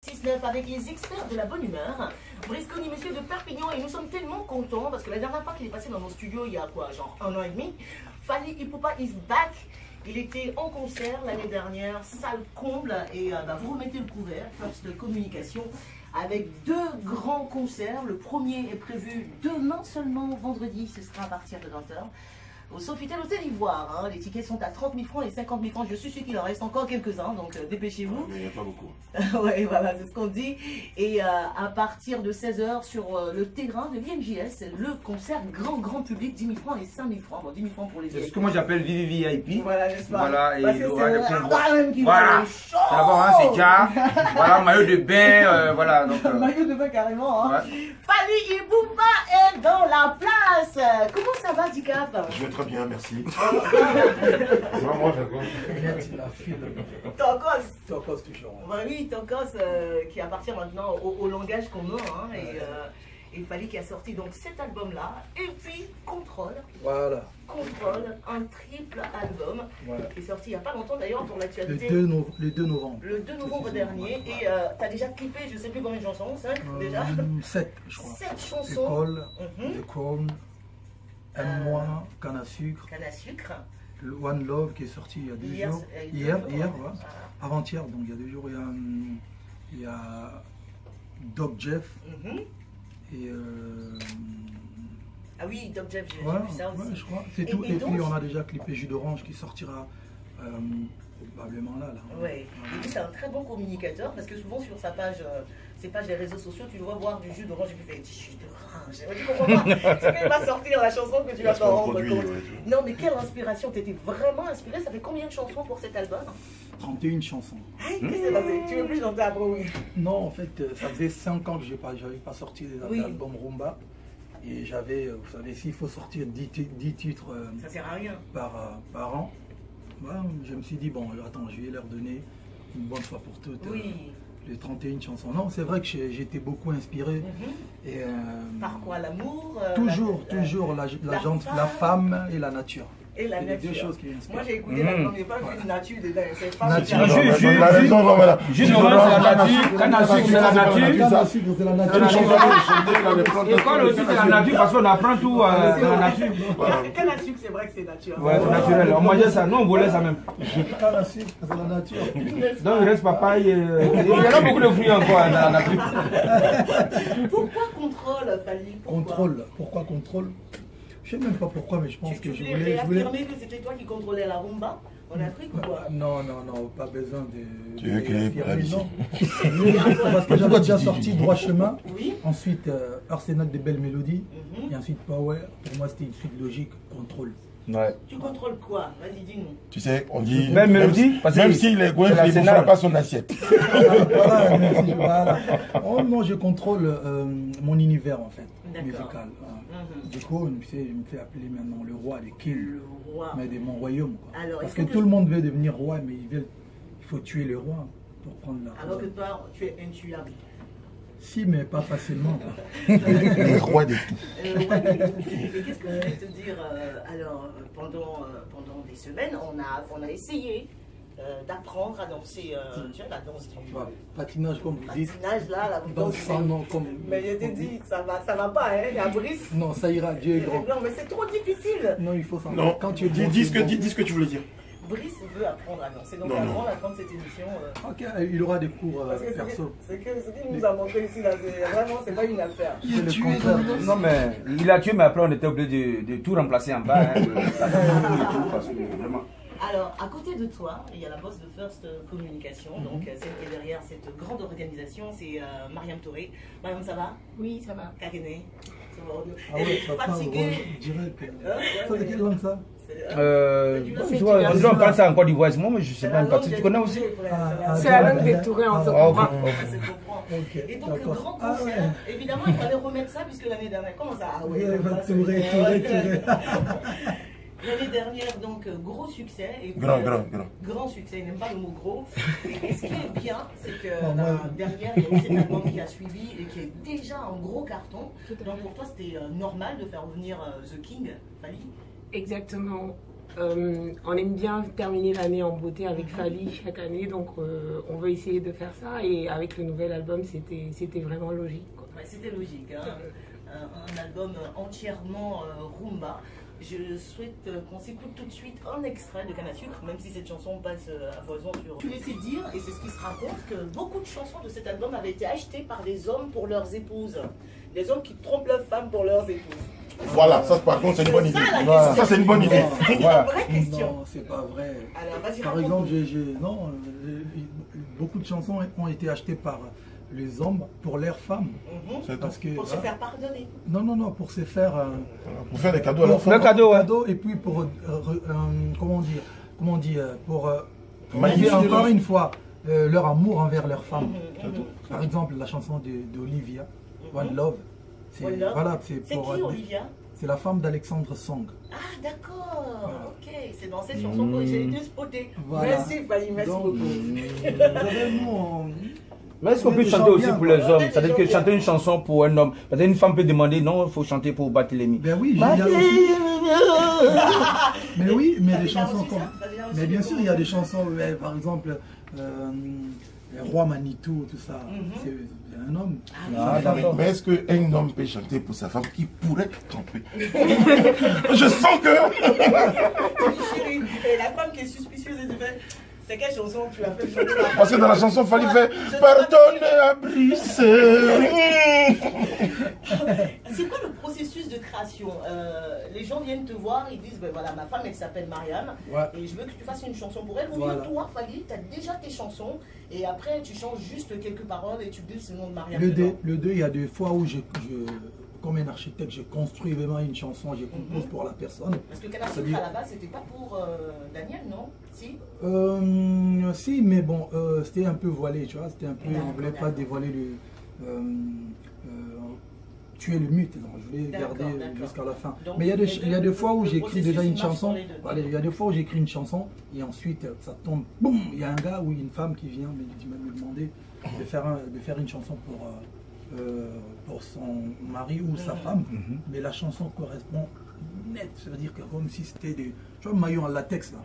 6-9 avec les experts de la bonne humeur. Brice Conny, monsieur de Perpignan, et nous sommes tellement contents parce que la dernière fois qu'il est passé dans nos studios, il y a quoi, genre 1 an et demi, Fally Ipupa is back. Il était en concert l'année dernière, salle comble, et vous remettez le couvert, First Communication, avec 2 grands concerts. Le premier est prévu demain seulement, vendredi, ce sera à partir de 20h. Au Sofitel Hôtel Ivoire, hein. Les tickets sont à 30 000 francs et 50 000 francs. Je suis sûr qu'il en reste encore quelques-uns, donc dépêchez-vous. Mais il n'y a pas beaucoup. Oui, voilà, c'est ce qu'on dit. Et à partir de 16h sur le terrain de l'IMJS, le concert grand public, 10 000 francs et 5 000 francs. Bon, 10 000 francs pour les C'est ce que moi j'appelle VIP. Voilà, n'est-ce pas? Voilà, et parce il que aura c'est des Arda qui voilà. va chaud. D'abord, hein, c'est déjà. Voilà, maillot de bain, voilà. Donc, maillot de bain carrément, hein. Ouais. Fally Ipupa est dans la place. Comment ça va, Dicap? Je vais très bien, merci. Moi, d'accord. Tokos toujours. Oui, Tokos qui appartient maintenant au langage commun, hein, et Fally qui a sorti donc cet album-là, et puis Contrôle. Voilà. Contrôle, un triple album, Voilà. qui est sorti il n'y a pas longtemps d'ailleurs pour l'actualité. Le 2 novembre. Le 2 novembre dernier, et tu as déjà clippé, je ne sais plus combien de chansons, 5 déjà 7, je crois. 7 chansons. École, Mhm. The Crown, Aime-moi, Canne à sucre, Canne à sucre. le One Love qui est sorti il y a 2 Hier, jours. il y a 2 jours, Hier, ouais. voilà. Voilà. Avant-hier, donc il y a 2 jours, il y a Doc Jeff Mhm. et Ah oui, Doc Jeff, j'ai voilà, vu ça aussi. ouais, je crois. C'est Et- tout. et Et donc- puis on a déjà clippé Jus d'orange qui sortira probablement là. Ouais. Et puis c'est un très bon communicateur parce que souvent sur sa page, ses pages des réseaux sociaux, tu le vois boire du jus d'orange et puis il fait du jus d'orange. Tu comprends pas? C'est quand il va sortir la chanson que tu vas t'en rendre compte. Non, mais quelle inspiration! T'étais vraiment inspiré. Ça fait combien de chansons pour cet album? 31 chansons. Qu'est-ce qui s'est passé? Tu veux plus chanter après, oui? Non, en fait, ça faisait 5 ans que je n'avais pas sorti Oui. d'album Rumba. Et j'avais, vous savez, s'il faut sortir 10 titres Ça sert à rien. par an, voilà, je me suis dit, bon, attends, je vais leur donner une bonne fois pour toutes Oui. les 31 chansons. Non, c'est vrai que j'ai été beaucoup inspiré. Mhm. Et, Par quoi? L'amour? toujours, la- toujours la femme et la nature. Et la C'est les deux nature. choses qui m'inspirent. Moi j'ai écouté l'album, j'ai pas vu de nature dedans. C'est pas Nature. bien. La raison, non, voilà. Jus d'orange, c'est la nature. Canne à sucre, c'est la nature. Canne à sucre, c'est la nature. École aussi, c'est la nature parce qu'on apprend tout dans la nature. Canne à sucre, c'est vrai que c'est nature. Ouais, c'est naturel. On mangeait ça, nous on volait ça même. Canne à sucre, c'est la nature. Donc il reste papaye. Il y en a beaucoup de fruits encore dans la nature. Pourquoi Contrôle, Fally? Contrôle. Pourquoi contrôle? Je sais même pas pourquoi, mais je pense que Tu je voulais voulais. réaffirmer que c'était toi qui contrôlais la rumba en Afrique ou quoi? Non, pas besoin de. Tu veux créer d'affirmer, ici. non. Parce que j'avais déjà sorti Droit Chemin, Oui. ensuite Arsenal de belles mélodies, Mhm. et ensuite Power. Pour moi, c'était une suite logique, contrôle. Ouais. Tu contrôles quoi? Vas-y, dis-nous. Tu sais, on dit. Même mélodie, parce que Même s'il est c'est goinfré, il ne l'Arsenal. fera pas son assiette. Voilà, merci, voilà. Oh non, je contrôle mon univers en fait, D'accord. musical. Mhm. Du coup, je me fais appeler maintenant le roi des kings, Le roi. mais de mon royaume. Quoi. Alors, Parce est-ce que que tout le monde veut devenir roi, mais il faut tuer le roi pour prendre la Alors que couronne. toi, tu es intuable. Si, mais pas facilement. Quoi. Le roi des tout. Ouais, mais qu'est-ce que je voulais te dire? Alors, pendant des semaines, on a essayé d'apprendre à danser, tu vois, la danse du Bah, patinage, comme vous dites, patinage là, la dans danse sans nom, comme. Mais je t'ai dit, ça va pas, hein, il y a Brice. Non, ça ira, Dieu est grand. Non, mais c'est trop difficile. Non, il faut s'en Non, quand tu es bon, dis tu es bon. ce que tu voulais dire. Brice veut apprendre à danser. Donc, Non, non. avant la fin de cette émission. Ok, il aura des cours Parce que perso. ce qu'il nous a montré ici, là, vraiment, c'est pas une affaire. C'est le contraire. Non mais il a tué, mais après on était obligé de tout remplacer en bas. Hein, parce que vraiment. Alors, à côté de toi, il y a la boss de First Communication, donc celle qui est derrière cette grande organisation, c'est Mariam Touré. Mariam, ça va? Oui, ça va. Kagene. Ça va. Ah Elle ouais, est ça parle fatiguée. direct. Ouais, Ça, de quelle langue ça? Tu vois, on dirait on parle ça en Côte d'Ivoire, moi, mais je sais pas une partie. Tu connais aussi? C'est la langue des Tourés, on se Ah, ok. comprend. Ok, Et donc, le d'accord. grand Ah concert, ouais. évidemment, il fallait remettre ça puisque l'année dernière, comment ça? Ah Oui, ouais, Touré. L'année dernière, donc, gros succès. Et puis, grand succès, il n'aime pas le mot gros. Et ce qui est bien, c'est que derrière, il y a eu cet album qui a suivi et qui est déjà un gros carton. Donc pour toi, c'était normal de faire revenir The King, Fally? Exactement. On aime bien terminer l'année en beauté avec Fally chaque année, donc on veut essayer de faire ça. Et avec le nouvel album, c'était vraiment logique. Ouais, c'était logique, hein. Un album entièrement rumba. Je souhaite qu'on s'écoute tout de suite un extrait de Canne à sucre, même si cette chanson passe à foison sur... Tu laissais dire, et c'est ce qui se raconte, que beaucoup de chansons de cet album avaient été achetées par des hommes pour leurs épouses. Des hommes qui trompent leurs femmes pour leurs épouses. Voilà, ça par contre c'est une bonne idée. Ça, Voilà. Ça c'est une bonne idée. C'est une Voilà. vraie question. Non, c'est pas vrai. Alors, vas-y, Par raconte-nous. exemple, beaucoup de chansons ont été achetées par les hommes pour leurs femmes. Mhm. Parce que, Pour se faire pardonner. non, pour se faire... Pour faire des cadeaux à la pour fin. Le cadeau, ouais. cadeau et puis pour comment dire pour Magnifique. montrer encore une fois leur amour envers leurs femmes. Mhm. Par exemple, la chanson d'Olivia, One Love, c'est One Love. voilà, C'est pour qui, Olivia? c'est la femme d'Alexandre Song. Ah, d'accord. Voilà. Ok, c'est dans cette chanson que j'ai été spotée. Voilà. Merci, Fally, merci Donc, beaucoup. vraiment, Mais est-ce qu'on peut des chanter gens aussi bien, pour les quoi. hommes? Ouais, C'est-à-dire des que gens chanter une chanson pour un homme. Parce qu'une femme peut demander non, il faut chanter pour Barthélémy. ben oui, il y a aussi, mais oui, mais T'as des déjà chansons reçu comme, ça? T'as déjà reçu mais bien des sûr, il y a des chansons, par exemple, Roi Manitou, tout ça, c'est un homme. Ah, d'accord. Mais est-ce qu'un homme peut chanter pour sa femme qui pourrait tromper? Je sens que... Chérie, et la femme qui est suspicieuse et tu fais, c'est quelle chanson que tu as fait chanter la Parce que dans la chanson, il fallait faire pardonne à Brice. C'est quoi le processus de création? Les gens viennent te voir, ils disent, ben voilà, ma femme elle s'appelle Mariam, Ouais. et je veux que tu fasses une chanson pour elle. Ou Voilà. bien toi, Fally, tu as déjà tes chansons, et après tu changes juste quelques paroles et tu glisses le nom de Mariam. dedans. Le 2, il y a des fois où comme un architecte, je construis vraiment une chanson, je compose pour la personne. Parce que Canne à sucre, C'est-à-dire- à la base, c'était pas pour Daniel, non? Si? Si, mais bon, c'était un peu voilé, tu vois, c'était un peu, D'accord, on voulait pas d'accord. dévoiler tuer le mythe, donc je voulais D'accord, garder d'accord. jusqu'à la fin. Donc, Mais il y a des fois où le j'écris déjà une processus marche chanson, sur les deux. voilà, il y a des fois où j'écris une chanson et ensuite ça tombe, boum, il y a un gars ou une femme qui vient me demander de faire une chanson pour son mari ou sa femme, mais la chanson correspond net, ça veut dire que comme si c'était des, tu vois, maillot en latex là.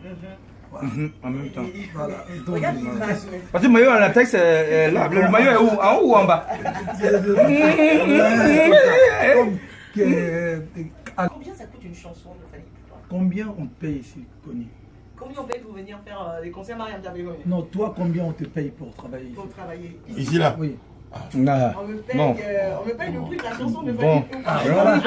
Voilà. En même temps. Voilà. Donc, Regarde l'image, mais- Parce que le maillot en latex, là, le maillot est où? En haut ou en bas? Combien ça coûte une chanson de Fally pour toi? Combien on te paye ici, Connie? Combien on paye pour venir faire les concerts Mariam Diabé Non, toi, combien on te paye pour travailler ici? pour travailler ici? Ici là. Oui. Ah, On me paye, bon. on me paye le prix de la chanson de Bon. Fally. Ah, Voilà.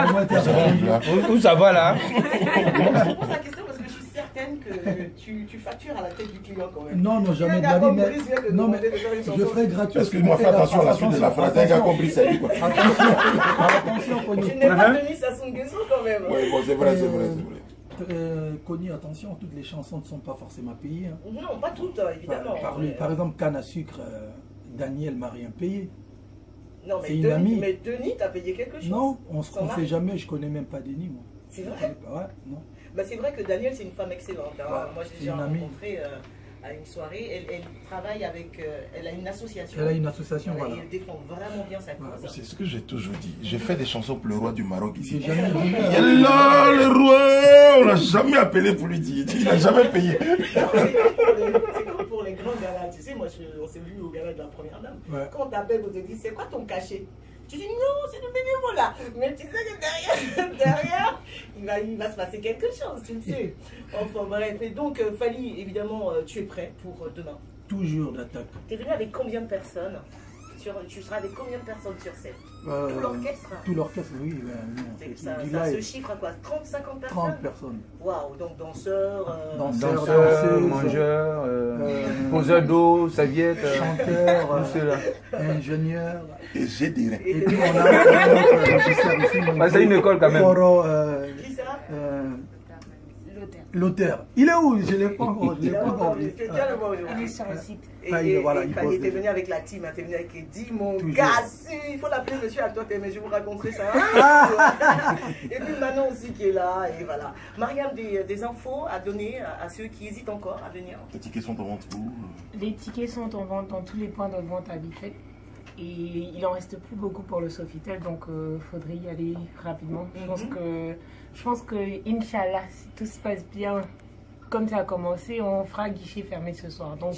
Au moins, t'es à Ça va, combien? là. Où ça va là? Je pose la question parce que je suis certaine que tu factures à la tête du client quand même. Non, non, jamais de la vie, mais, non, mais je ferai gratuit. Excuse-moi, fais attention à la suite de la phrase. Un gars compris ça dit quoi. Attention, Connie. Tu n'es pas Denis Sassou Nguesso quand même. Oui, bon, c'est vrai, c'est vrai, c'est vrai. Connie, attention, toutes les chansons ne sont pas forcément payées. Hein. Non, pas toutes, évidemment. Par exemple, Canne à sucre, Daniel m'a rien payé. Non, c'est une amie. Mais Denis, t'as payé quelque chose? Non, on se Son confie mari. jamais, je connais même pas Denis, moi. C'est vrai? Ouais, non. Bah, c'est vrai que Daniel, c'est une femme excellente. Hein. Ouais, Moi, j'ai c'est déjà une amie. rencontré à une soirée. Elle travaille avec. Elle a une association. Elle a une association, Voilà, voilà. et elle défend vraiment bien sa cause. C'est ce que j'ai toujours dit. J'ai fait des chansons pour le roi du Maroc J'ai ici. jamais dit. Il est là, le roi. On l'a jamais appelé pour lui dire. Il n'a jamais payé. C'est comme pour les grands galas. Tu sais, moi, on s'est vu au gala de la première dame. Ouais. Quand on t'appelle, on te dit c'est quoi ton cachet? Tu dis non, c'est du bénévolat. Mais tu sais que derrière, il va se passer quelque chose, tu le sais. Enfin bref, et donc Fally, évidemment, tu es prêt pour demain. Toujours d'attaque. Tu es venu avec combien de personnes? Tu seras avec combien de personnes sur scène? Tout l'orchestre? Tout l'orchestre, oui. Ça du se live. chiffre à quoi? 30-50 personnes? 30 personnes. Waouh, donc danseurs, Danseurs, Danseurs, danseuses, mangeurs, poseurs d'eau, serviettes, chanteurs, tout cela. ingénieurs. Et j'ai des reins. Et puis on a notre régisseur ici. Ah, c'est une école quand même. Coro, qui ça? l'auteur. Il est où? Je ne l'ai pas encore. Je l'ai pas encore vu. Tu tiens le mot Il est aujourd'hui. sur le site. Voilà, il Fally pose était des- venu avec la team, hein, t'es venu avec Eddie, mon Toujours. gars, si, il faut l'appeler monsieur à toi, mais je vous raconterai ça. Et puis Manon aussi qui est là, et voilà. Mariam, des infos à donner à ceux qui hésitent encore à venir? Les tickets sont en vente où? Les tickets sont en vente dans tous les points de vente habituels. Et il en reste plus beaucoup pour le Sofitel, donc faudrait y aller rapidement. Je pense que Inch'Allah, si tout se passe bien, comme ça a commencé, on fera guichet fermé ce soir. Donc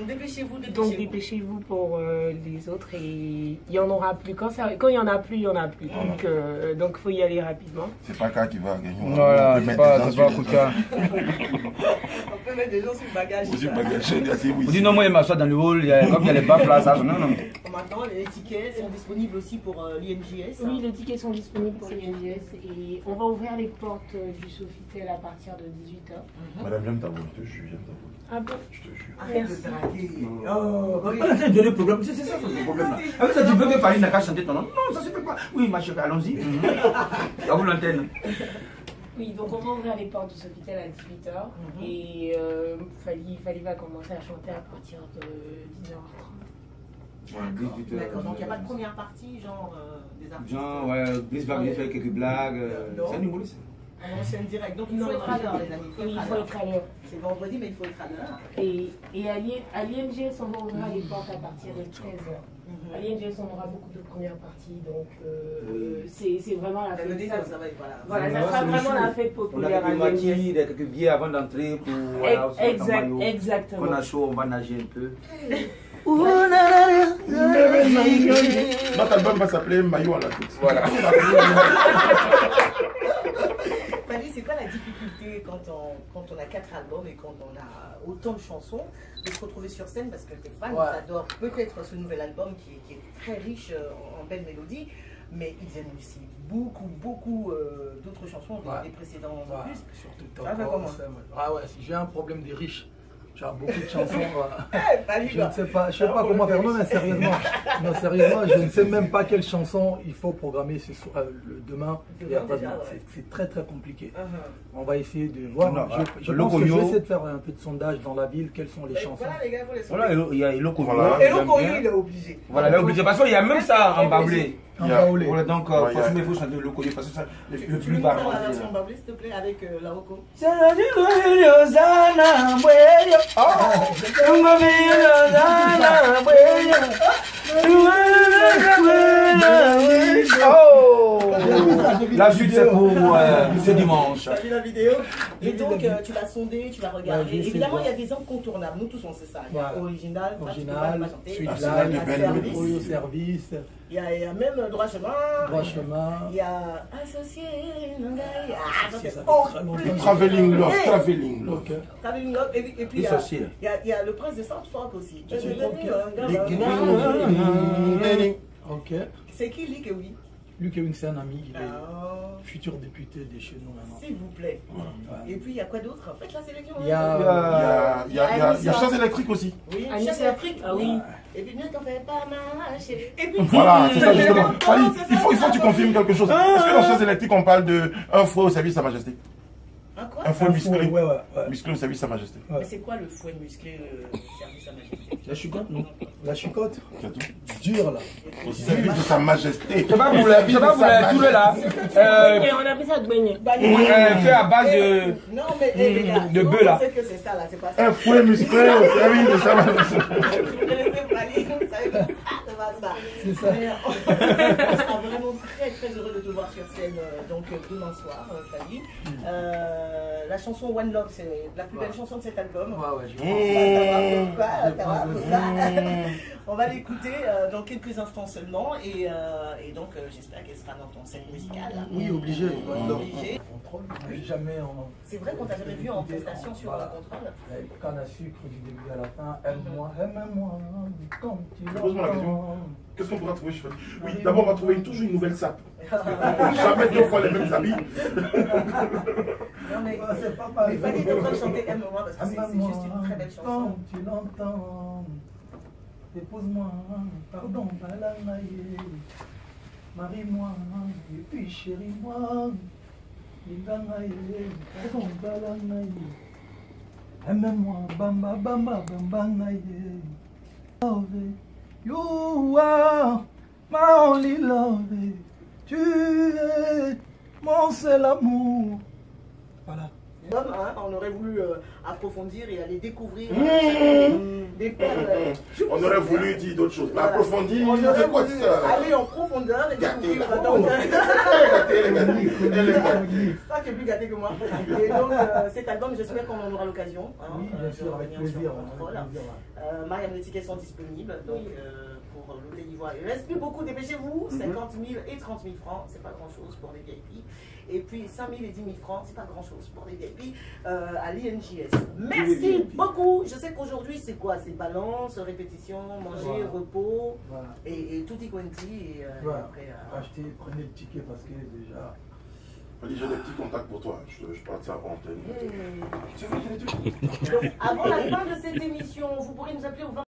dépêchez-vous. Donc dépêchez-vous pour les autres et il n'y en aura plus. Quand il n'y en a plus, il n'y en a plus. Donc faut y aller rapidement. C'est pas K qui va gagner. Voilà, c'est pas Kouka. On peut mettre des gens sur le bagage. Vous dites non, moi il m'assoit dans le hall, comme il y a les baffes là, ça. Non. Maintenant, les tickets sont disponibles aussi pour l'INJS. Oui, les tickets sont disponibles pour l'INJS et on va ouvrir les portes du Sofitel à partir de 18h. Madame, j'aime ta voix, je te jure, j'aime ta voix. Ah bon? Je te jure. Arrête de draguer. C'est le problème, c'est ça le problème là. Avec ça, tu veux que Farid n'a qu'à chanter ton nom? Non, ça se peut pas. Oui, ma chérie, allons-y. À vous l'antenne. Oui, donc on va ouvrir les portes du Sofitel à 18h et Fali va commencer à chanter à partir de 19h30. D'accord, donc il n'y a pas de première partie, genre des artistes. Genre, ouais, Brice va venir faire quelques blagues. C'est un humoriste. C'est un direct, donc il faut être à l'heure, les amis. Oui, il faut être à l'heure. C'est vendredi, mais il faut être à l'heure. Et à l'INGS, on va ouvrir les portes à partir de 13h. À l'INGS, on aura beaucoup de premières parties, donc c'est vraiment la fête. Voilà, ça sera vraiment la fête populaire. On a quelques maquis, quelques billets avant d'entrer pour. Exactement. Quand on a chaud, on va nager un peu. Notre album va s'appeler Maillot à la tête. Voilà. Fali, c'est quoi la difficulté quand on a 4 albums et quand on a autant de chansons de se retrouver sur scène parce que tes fans adorent peut-être ce nouvel album qui est très riche en belles mélodies, mais ils aiment aussi beaucoup d'autres chansons des précédents opus. Surtout Toko. Ah ouais, si j'ai un problème des riches. Tu as beaucoup de chansons. Je ne sais pas comment faire. Non, mais sérieusement, je ne sais même pas quelle chanson il faut programmer demain et après-demain. C'est très compliqué. On va essayer de voir. Je pense que je vais essayer de faire un peu de sondage dans la ville. Quelles sont les chansons? Voilà, les gars, Voilà, il y a Eloko. Eloko, il est obligé. Voilà, il est obligé. Parce qu'il y a même ça en baoulé. Voilà, donc, forcément, il faut chanter le Eloko parce que ça, le plus bas. La version baoulé, s'il te plaît, avec la Roko. La suite c'est pour ce dimanche. Tu as vu la vidéo? Et donc tu vas sonder, tu vas regarder. Évidemment, il y a des incontournables. Nous tous on sait ça. Il y a original, service. Il y a même droit chemin. Il y a associé. Traveling Love. Et puis il y a le prince de Southfork aussi. C'est qui Lee Kewin? Luc Ewing, c'est un ami, il est futur député de chez nous maintenant. S'il vous plaît. Et puis il y a quoi d'autre? En fait, la sélection. Il y a Chasse électrique aussi. Oui, Chasse électrique. Ah oui. Et puis, ne t'en fais pas marcher. Et puis, voilà, c'est ça justement. Il faut que tu confirmes quelque chose. Est-ce que dans Chasse électrique, on parle d'un fouet au service de Sa Majesté? Un fouet musclé. Ouais. Musclé au service de Sa Majesté. Mais c'est quoi le fouet musclé au service de Sa Majesté? La chicotte, non? La chicotte? Dure là. Au service de Sa Majesté. Je sais pas vous les tous là. On appelle ça douanier. Fait à base non, mais les gars, de bœuf là. On sait que c'est ça là, c'est pas ça. Un fouet musclé au service de Sa Majesté. C'est ça. On sera vraiment très heureux de te voir sur scène donc demain soir, Fali. La chanson One Love, c'est la plus belle chanson de cet album. On va l'écouter dans quelques instants seulement et donc j'espère qu'elle sera dans ton set musical. Oui, obligé. C'est vrai qu'on t'a jamais vu en prestation sur Contrôle. Canne à sucre du début à la fin. Aime-moi, quand tu Pose-moi la question. Qu'est-ce qu'on pourra trouver? Oui, d'abord on va trouver toujours une nouvelle sape. Jamais 2 fois les mêmes habits. Non mais c'est pas mal. Mais Fali est en train de chanter Aime-moi parce que c'est juste une très belle chanson. Quand tu l'entends, dépose-moi, pardon, balanaye. Marie-moi, et puis chéris-moi. Linganaye, pardon, balanaye. Aime-moi, bamba, bamba, bamba, naye. Love, you are my only love. Tu es mon seul amour. Voilà. Hein, on aurait voulu approfondir et aller découvrir des perles. On aurait voulu dire d'autres choses. Voilà. Approfondir, On aurait c'est quoi voulu ça? aller en profondeur et Gâté, découvrir. là. Donc, Elle est gâtée. ça qui est plus gâté que moi. Et donc cet album, j'espère qu'on en aura l'occasion. Hein, Oui, bien sûr, avec revenir sur plaisir. Contrôle. Avec plaisir. Mariam, les tickets sont disponibles donc, pour l'hôtel d'Ivoire. Il ne reste plus beaucoup, dépêchez-vous. 50 000 et 30 000 francs, c'est pas grand-chose pour des VIP. Et puis 5 000 et 10 000 francs, c'est pas grand-chose pour des VIP à l'INJS. Merci beaucoup. Je sais qu'aujourd'hui, c'est quoi? C'est balance, répétition, manger, repos et tutti quanti. Et après, Achetez, prenez le ticket parce que déjà... J'ai des petits contacts pour toi. Je parle de ça en antenne. Donc, avant la fin de cette émission, vous pourrez nous appeler au 20